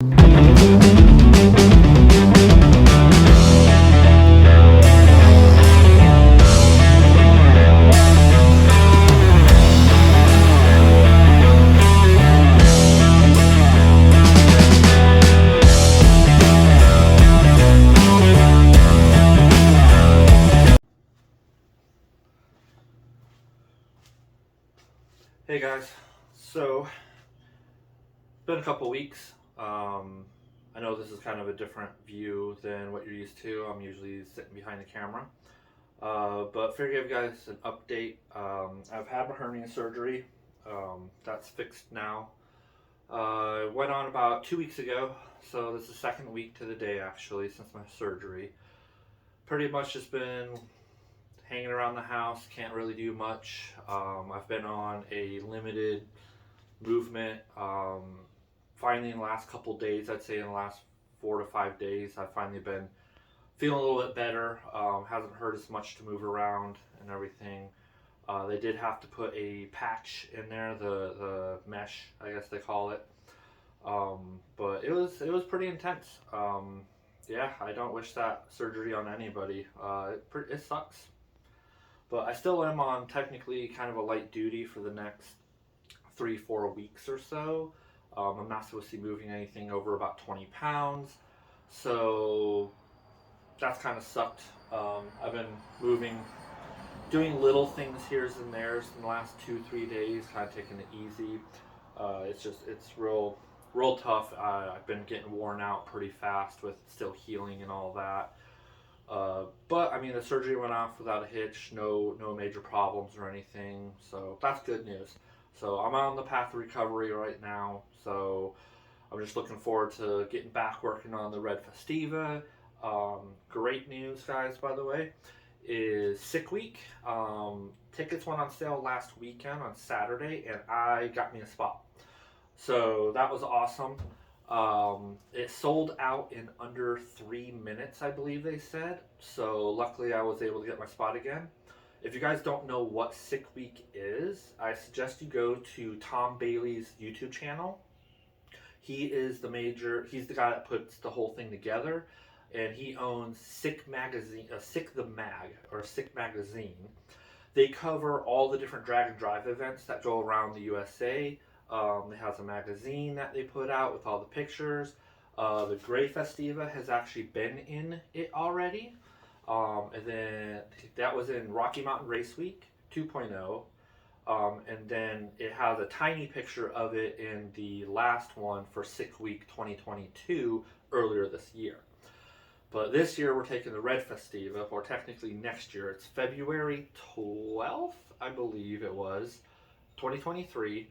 Hey guys, so been a couple weeks. I know this is kind of a different view than what you're used to. I'm usually sitting behind the camera, but figure give you guys an update. I've had my hernia surgery. That's fixed now. Went on about 2 weeks ago, so this is the second week to the day actually since my surgery. Pretty much just been hanging around the house, can't really do much. I've been on a limited movement. Finally, in the last couple days, I'd say in the last 4 to 5 days, I've finally been feeling a little bit better. Hasn't hurt as much to move around and everything. They did have to put a patch in there, the mesh, I guess they call it. But it was pretty intense. Yeah, I don't wish that surgery on anybody. It sucks. But I still am on technically kind of a light duty for the next 3-4 weeks or so. I'm not supposed to be moving anything over about 20 pounds. So that's kind of sucked. I've been doing little things here and there in the last 2-3 days, kind of taking it easy. It's real tough. I've been getting worn out pretty fast with still healing and all that. But I mean, the surgery went off without a hitch, no major problems or anything, so that's good news. So I'm on the path to recovery right now, so I'm just looking forward to getting back working on the Red Festiva. Great news, guys, by the way, is Sick Week. Tickets went on sale last weekend on Saturday, and I got me a spot. So that was awesome. It sold out in under 3 minutes, I believe they said. So luckily I was able to get my spot again. If you guys don't know what Sick Week is, I suggest you go to Tom Bailey's YouTube channel. He's the guy that puts the whole thing together, and he owns Sick Magazine, Sick the Mag, or Sick Magazine. They cover all the different drag and drive events that go around the USA. It has a magazine that they put out with all the pictures. The Gray Festiva has actually been in it already. And then that was in Rocky Mountain Race Week 2.0. And then it has a tiny picture of it in the last one for Sick Week 2022 earlier this year. But this year we're taking the Red Festiva, or technically next year. It's February 12th, I believe it was, 2023.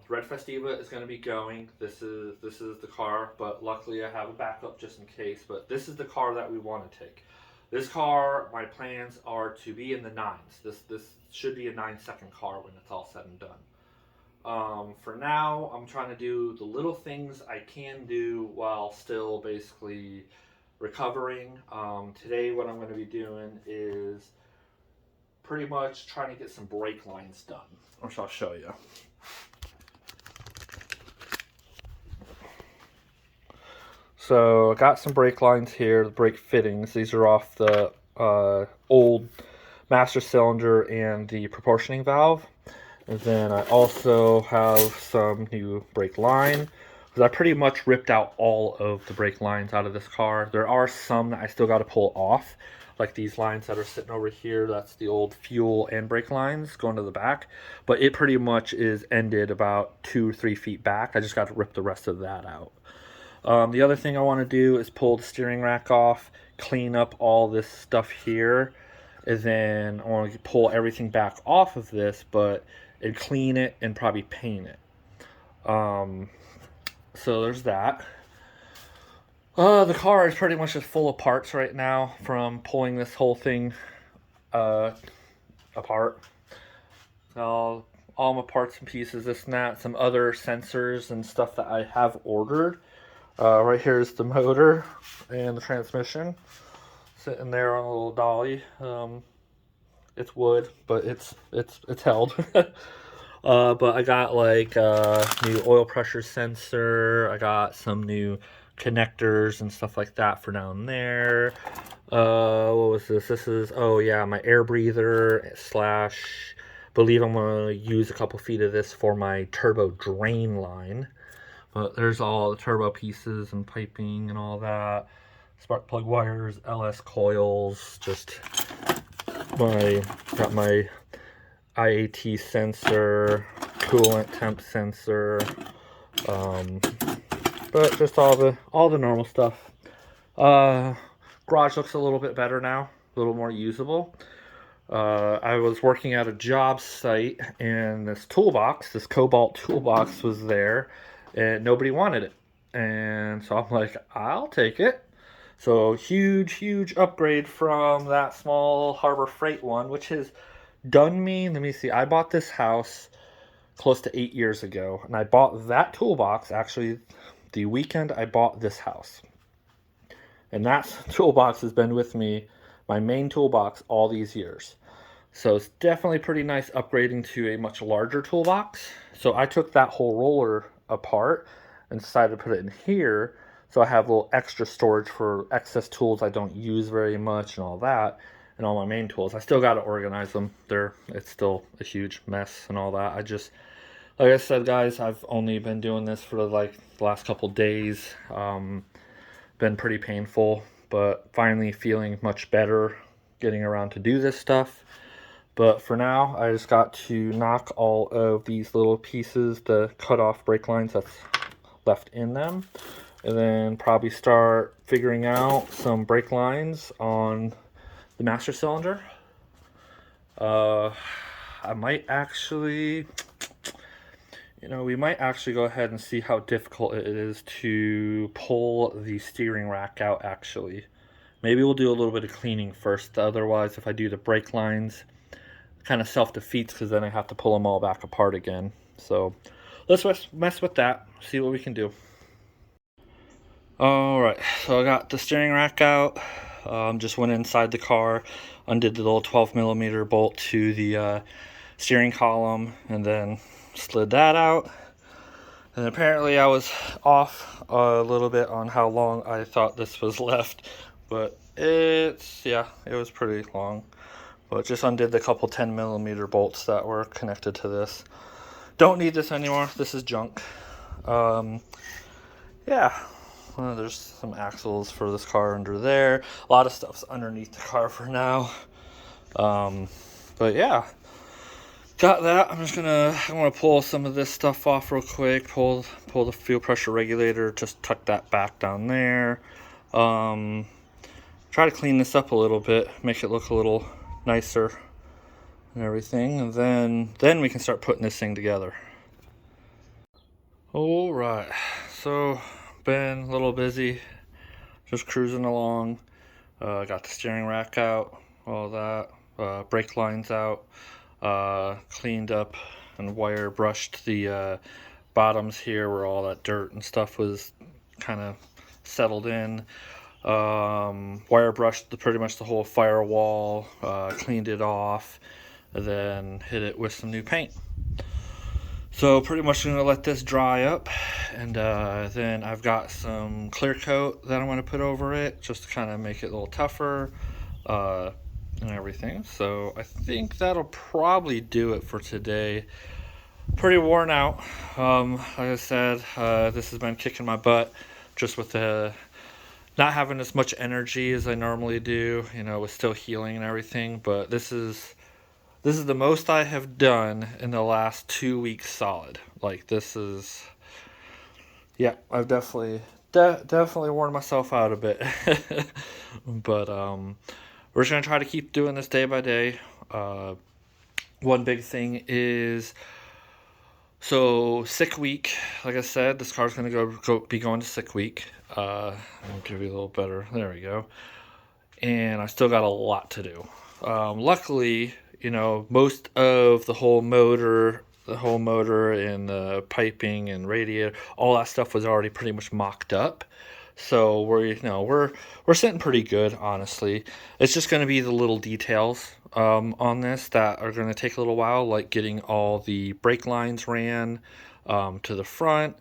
Red Festiva is going to be going. This is the car, but luckily I have a backup just in case. But this is the car that we want to take. This car, my plans are to be in the 9s. This should be a 9-second car when it's all said and done. For now, I'm trying to do the little things I can do while still basically recovering. Today, what I'm going to be doing is pretty much trying to get some brake lines done, which I'll show you. So I got some brake lines here, the brake fittings. These are off the old master cylinder and the proportioning valve. And then I also have some new brake line, because I pretty much ripped out all of the brake lines out of this car. There are some that I still got to pull off, like these lines that are sitting over here. That's the old fuel and brake lines going to the back, but it pretty much is ended about 2 or 3 feet back. I just got to rip the rest of that out. The other thing I want to do is pull the steering rack off, clean up all this stuff here, and then I want to pull everything back off of this, and clean it and probably paint it. So there's that. The car is pretty much just full of parts right now from pulling this whole thing apart. All my parts and pieces, this and that, some other sensors and stuff that I have ordered. Right here is the motor and the transmission sitting there on a little dolly. It's wood, but it's held. But I got like a new oil pressure sensor. I got some new connectors and stuff like that for down there. What was this? This is, oh yeah, my air breather slash, believe I'm gonna use a couple feet of this for my turbo drain line. But there's all the turbo pieces and piping and all that. Spark plug wires, LS coils, just got my IAT sensor, coolant temp sensor, but just all the normal stuff. Garage looks a little bit better now, a little more usable. I was working at a job site, and this toolbox, this Cobalt toolbox, was there, and nobody wanted it. And so I'm like, I'll take it. So huge upgrade from that small Harbor Freight one, which has done me. Let me see. I bought this house close to 8 years ago, and I bought that toolbox actually the weekend I bought this house. And that toolbox has been with me, my main toolbox, all these years. So it's definitely pretty nice upgrading to a much larger toolbox. So I took that whole roller apart and decided to put it in here. So I have a little extra storage for excess tools I don't use very much and all that. And all my main tools. I still got to organize them. It's still a huge mess and all that. Like I said, guys, I've only been doing this for like the last couple days. Been pretty painful, but finally feeling much better getting around to do this stuff. But for now, I just got to knock all of these little pieces, the cut off brake lines that's left in them, and then probably start figuring out some brake lines on the master cylinder. I might actually, we might actually go ahead and see how difficult it is to pull the steering rack out, actually. Maybe we'll do a little bit of cleaning first. Otherwise, if I do the brake lines, kind of self-defeats because then I have to pull them all back apart again. So let's mess with that, see what we can do. Alright, so I got the steering rack out. Just went inside the car, undid the little 12mm bolt to the steering column, and then slid that out. And apparently I was off a little bit on how long I thought this was left, but it was pretty long. But just undid the couple 10mm bolts that were connected to this. Don't need this anymore. This is junk. There's some axles for this car under there. A lot of stuff's underneath the car for now. But yeah, got that. I'm gonna pull some of this stuff off real quick. Pull the fuel pressure regulator. Just tuck that back down there. Try to clean this up a little bit, make it look a little nicer and everything, and then we can start putting this thing together. All right, so been a little busy, just cruising along. Got the steering rack out, all that, brake lines out, cleaned up and wire brushed the bottoms here where all that dirt and stuff was kind of settled in. Wire brushed pretty much the whole firewall, cleaned it off, and then hit it with some new paint. So pretty much going to let this dry up, and then I've got some clear coat that I'm going to put over it just to kind of make it a little tougher and everything. So I think that'll probably do it for today. Pretty worn out. Like I said, this has been kicking my butt just with the not having as much energy as I normally do, with still healing and everything. But this is the most I have done in the last 2 weeks solid. Like this is, I've definitely worn myself out a bit. But we're just gonna try to keep doing this day by day. One big thing is, so sick week. Like I said, this car's gonna be going to sick week. I'll give you a little better. There we go. And I still got a lot to do. Luckily, most of the whole motor and the piping and radiator, all that stuff was already pretty much mocked up. So we're sitting pretty good, honestly. It's just going to be the little details on this that are going to take a little while, like getting all the brake lines ran to the front,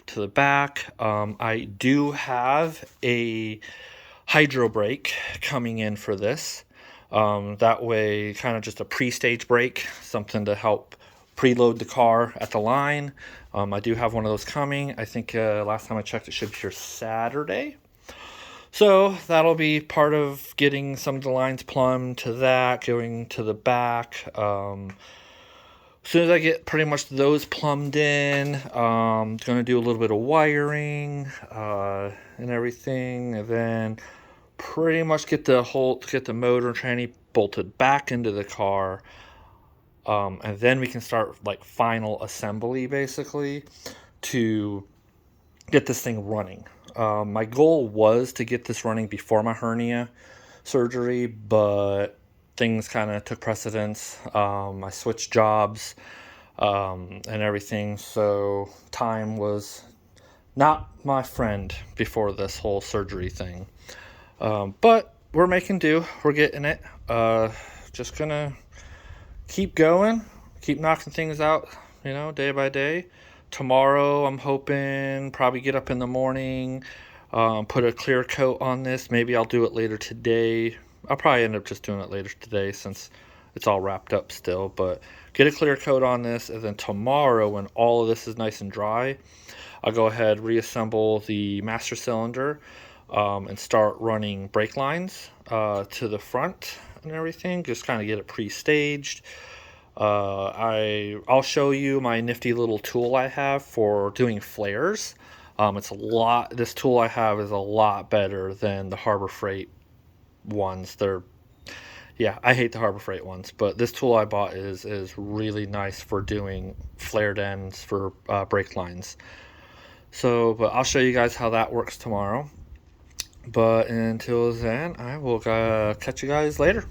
to the back. I do have a hydro brake coming in for this. That way, kind of just a pre-stage brake, something to help preload the car at the line. I do have one of those coming. I think last time I checked, it should be here Saturday. So that'll be part of getting some of the lines plumbed to that, going to the back. As soon as I get pretty much those plumbed in, going to do a little bit of wiring and everything, and then pretty much get the motor and tranny bolted back into the car, and then we can start like final assembly basically to get this thing running. My goal was to get this running before my hernia surgery, but things kind of took precedence. I switched jobs and everything, so time was not my friend before this whole surgery thing. But we're making do. We're getting it. Just gonna keep going, keep knocking things out, day by day. Tomorrow, I'm hoping probably get up in the morning, put a clear coat on this. Maybe I'll do it later today. I'll probably end up just doing it later today since it's all wrapped up still. But get a clear coat on this, and then tomorrow, when all of this is nice and dry, I'll go ahead, reassemble the master cylinder, and start running brake lines to the front and everything. Just kind of get it pre-staged. I'll show you my nifty little tool I have for doing flares. This tool I have is a lot better than the Harbor Freight ones. I hate the Harbor Freight ones, but this tool I bought is really nice for doing flared ends for brake lines. But I'll show you guys how that works tomorrow. But until then, I will catch you guys later.